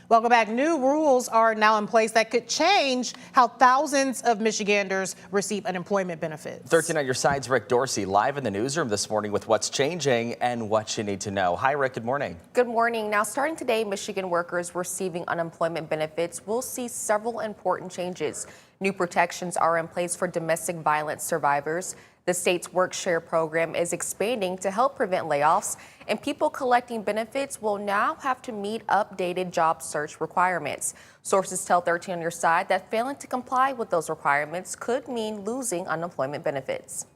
Welcome back. New rules are now in place that could change how thousands of Michiganders receive unemployment benefits. 13 on your side's Rick Dorsey live in the newsroom this morning with what's changing and what you need to know. Hi, Rick. Good morning. Good morning. Now, starting today, Michigan workers receiving unemployment benefits will see several important changes. New protections are in place for domestic violence survivors. The state's WorkShare program is expanding to help prevent layoffs, and people collecting benefits will now have to meet updated job search requirements. Sources tell 13 on your side that failing to comply with those requirements could mean losing unemployment benefits.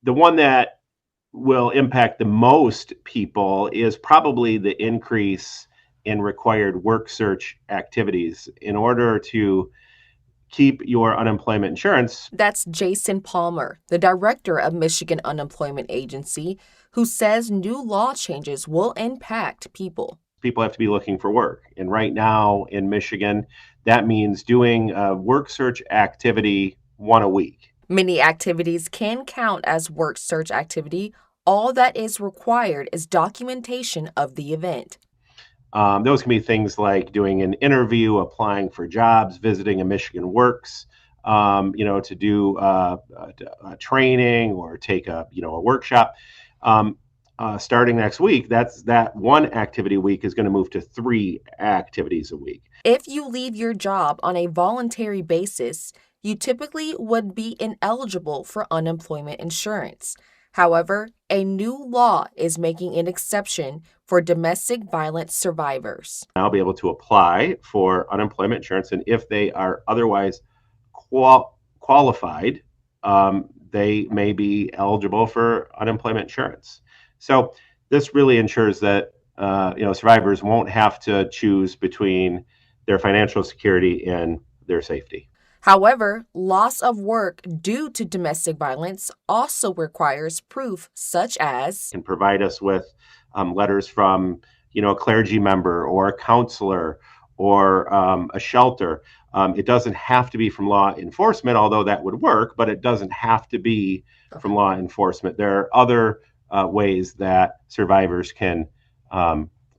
The one that will impact the most people is probably the increase in required work search activities in order to keep your unemployment insurance. That's Jason Palmer, the director of Michigan Unemployment Agency, who says new law changes will impact people. People have to be looking for work. And right now in Michigan, that means doing a work search activity one a week. Many activities can count as work search activity. All that is required is documentation of the event. Those can be things like doing an interview, applying for jobs, visiting a Michigan Works, to do a training or take a workshop. Starting next week, that one activity week is going to move to 3 activities a week. If you leave your job on a voluntary basis, you typically would be ineligible for unemployment insurance. However, a new law is making an exception for domestic violence survivors. I'll be able to apply for unemployment insurance, and if they are otherwise qualified, they may be eligible for unemployment insurance. So this really ensures that survivors won't have to choose between their financial security and their safety. However, loss of work due to domestic violence also requires proof such as can provide us with letters from a clergy member or a counselor or a shelter. It doesn't have to be from law enforcement, although that would work, but it doesn't have to be from law enforcement. There are other ways that survivors can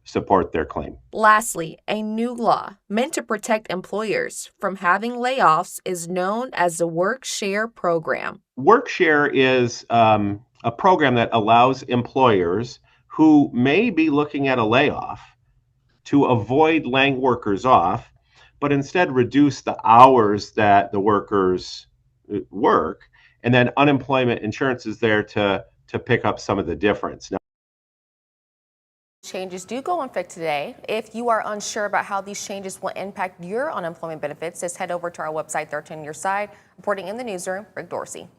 support their claim. Lastly, a new law meant to protect employers from having layoffs is known as the WorkShare program. WorkShare is a program that allows employers who may be looking at a layoff to avoid laying workers off, but instead reduce the hours that the workers work, and then unemployment insurance is there to pick up some of the difference. Now, changes do go into effect today. If you are unsure about how these changes will impact your unemployment benefits, just head over to our website, 13 on your side. Reporting in the newsroom, Rick Dorsey.